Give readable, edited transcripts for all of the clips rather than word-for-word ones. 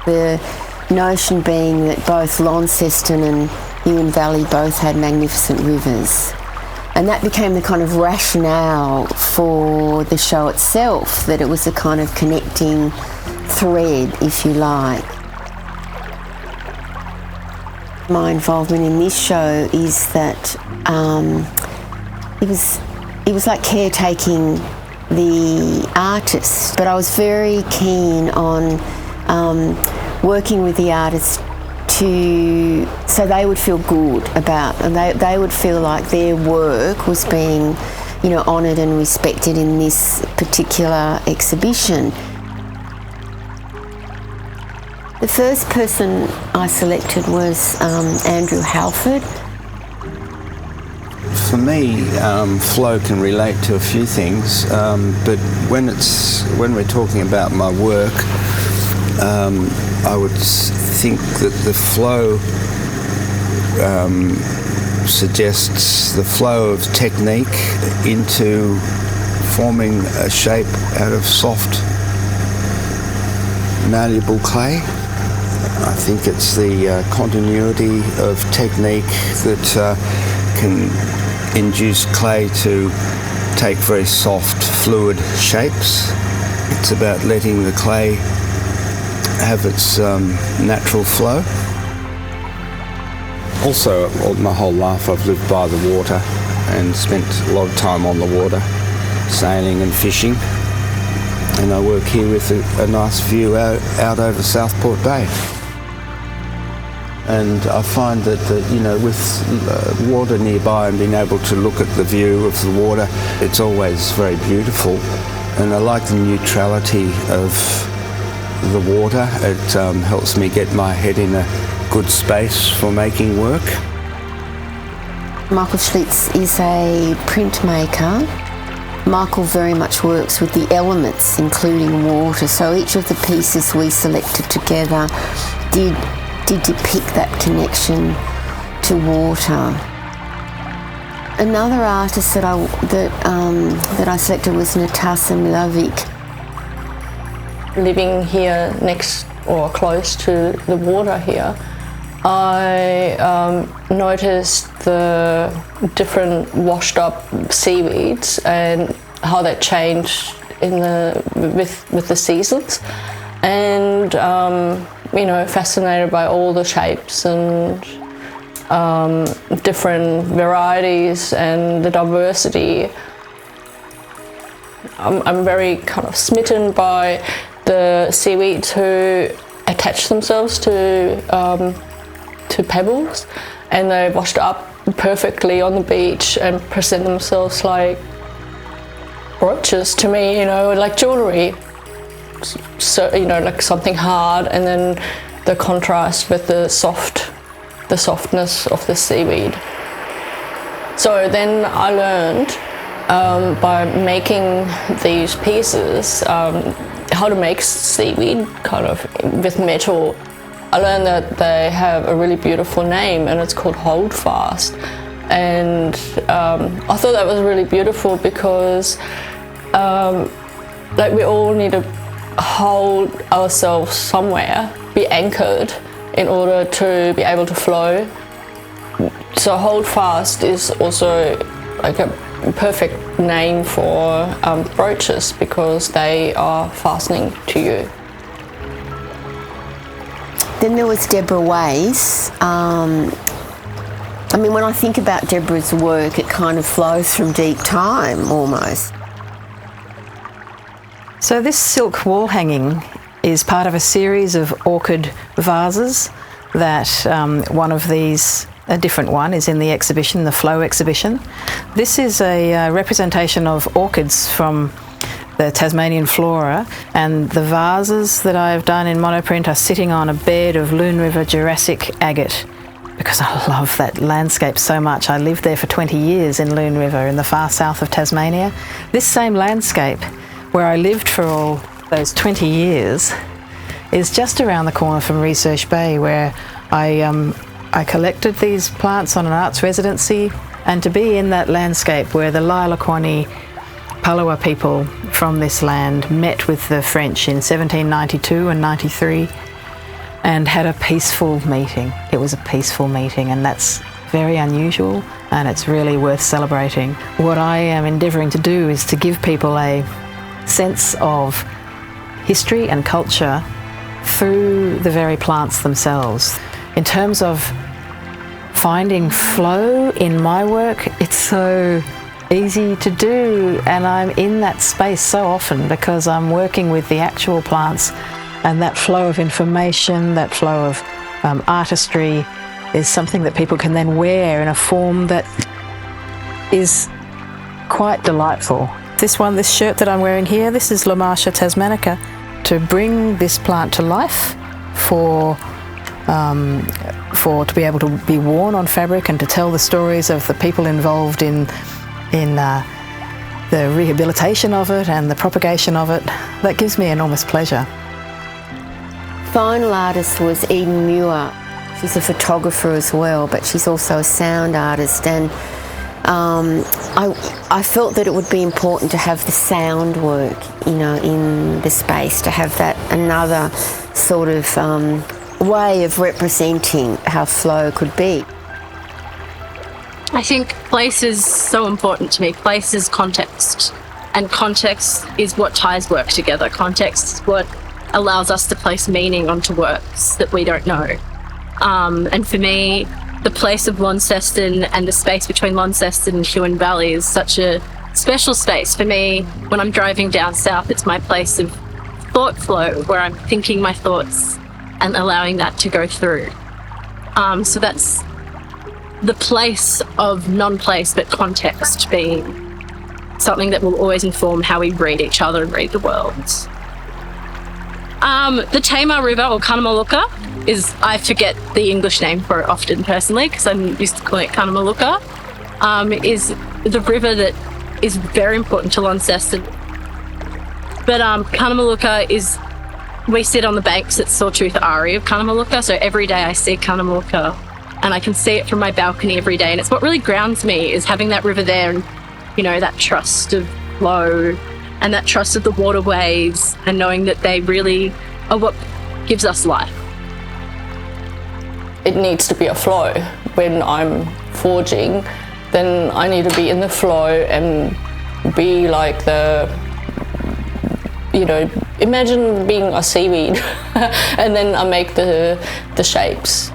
The notion being that both Launceston and Huon Valley both had magnificent rivers. And that became the kind of rationale for the show itself, that it was a kind of connecting thread, if you like. My involvement in this show is that it was like caretaking the artists, but I was very keen on working with the artists so they would feel good about, and they would feel like their work was being, honoured and respected in this particular exhibition. The first person I selected was Andrew Halford. For me, flow can relate to a few things, but when we're talking about my work, I would think that the flow suggests the flow of technique into forming a shape out of soft, malleable clay. I think it's the continuity of technique that can induce clay to take very soft, fluid shapes. It's about letting the clay have its natural flow. Also, my whole life I've lived by the water and spent a lot of time on the water, sailing and fishing. And I work here with a nice view out over Southport Bay. And I find that, with water nearby and being able to look at the view of the water, it's always very beautiful. And I like the neutrality of the water. It helps me get my head in a good space for making work. Michael Schlitz is a printmaker. Michael very much works with the elements, including water, so each of the pieces we selected together did depict that connection to water. Another artist that I selected was Natasha Milovic. Living here next or close to the water here, I noticed the different washed up seaweeds and how they change with the seasons, and fascinated by all the shapes and different varieties and the diversity. I'm very kind of smitten by the seaweeds who attach themselves to pebbles, and they're washed up perfectly on the beach and present themselves like brooches to me, like jewellery. So, like something hard, and then the contrast with the softness of the seaweed. So then I learned by making these pieces how to make seaweed kind of with metal. I learned that they have a really beautiful name, and it's called holdfast. And I thought that was really beautiful because we all need to hold ourselves somewhere, be anchored in order to be able to flow. So holdfast is also like a perfect name for brooches because they are fastening to you. Then there was Deborah Weiss. When I think about Deborah's work, it kind of flows from deep time almost. So this silk wall hanging is part of a series of orchid vases that one of these, a different one, is in the exhibition, the Flow exhibition. This is a representation of orchids from the Tasmanian flora, and the vases that I have done in monoprint are sitting on a bed of Loon River Jurassic agate, because I love that landscape so much. I lived there for 20 years in Loon River in the far south of Tasmania. This same landscape where I lived for all those 20 years is just around the corner from Research Bay, where I collected these plants on an arts residency, and to be in that landscape where the Lailakwani Palawa people from this land met with the French in 1792 and 93, and had a peaceful meeting. It was a peaceful meeting, and that's very unusual, and it's really worth celebrating. What I am endeavouring to do is to give people a sense of history and culture through the very plants themselves. In terms of finding flow in my work, it's so easy to do, and I'm in that space so often because I'm working with the actual plants, and that flow of information, that flow of artistry is something that people can then wear in a form that is quite delightful. This shirt that I'm wearing here, this is Lomatia tasmanica, to bring this plant to life to be able to be worn on fabric and to tell the stories of the people involved in the rehabilitation of it and the propagation of it. That gives me enormous pleasure. Final artist was Eden Muir. She's a photographer as well, but she's also a sound artist, and I felt that it would be important to have the sound work, in the space, to have that another sort of way of representing how flow could be. I think place is so important to me. Place is context, and context is what ties work together. Context is what allows us to place meaning onto works that we don't know. And for me, the place of Launceston and the space between Launceston and Huon Valley is such a special space. For me, when I'm driving down south, it's my place of thought flow, where I'm thinking my thoughts and allowing that to go through. So that's the place of non-place, but context being something that will always inform how we read each other and read the world. The Tamar River, or Cunnamalooka, I forget the English name for it often personally, because I'm used to calling it Cunnamalooka, is the river that is very important to Launceston. But Cunnamalooka we sit on the banks at Sawtooth Ari of Cunnamalooka, so every day I see Cunnamalooka, and I can see it from my balcony every day, and it's what really grounds me, is having that river there, and that trust of flow and that trust of the waterways, and knowing that they really are what gives us life. It needs to be a flow. When I'm forging, then I need to be in the flow and be like imagine being a seaweed and then I make the shapes.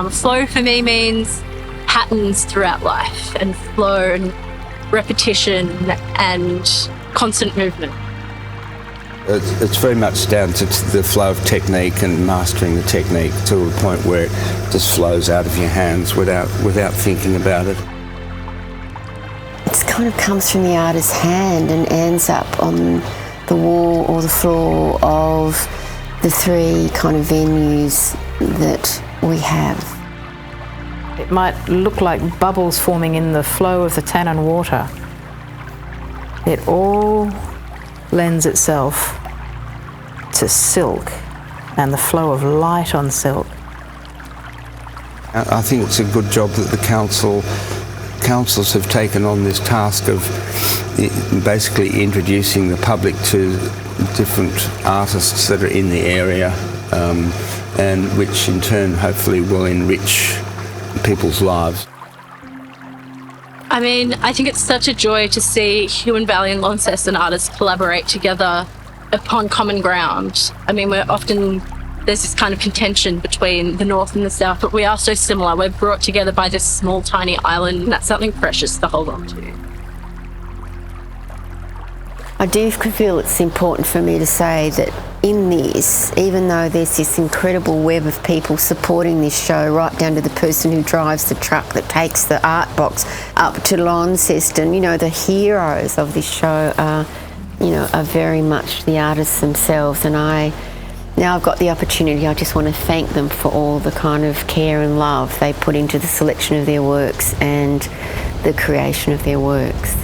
Flow for me means patterns throughout life, and flow and repetition and constant movement. It's very much down to the flow of technique and mastering the technique to the point where it just flows out of your hands without thinking about it. It kind of comes from the artist's hand and ends up on the wall or the floor of the three kind of venues that we have. It might look like bubbles forming in the flow of the Tannin water. It all lends itself to silk and the flow of light on silk. I think it's a good job that the councils have taken on this task of basically introducing the public to different artists that are in the area, and which in turn hopefully will enrich people's lives. I mean, I think it's such a joy to see Huon Valley and Launceston artists collaborate together upon common ground. I mean, there's this kind of contention between the north and the south, but we are so similar. We're brought together by this small, tiny island, and that's something precious to hold on to. I do feel it's important for me to say that in this, even though there's this incredible web of people supporting this show, right down to the person who drives the truck that takes the art box up to Launceston, the heroes of this show are very much the artists themselves. And now I've got the opportunity, I just want to thank them for all the kind of care and love they put into the selection of their works and the creation of their works.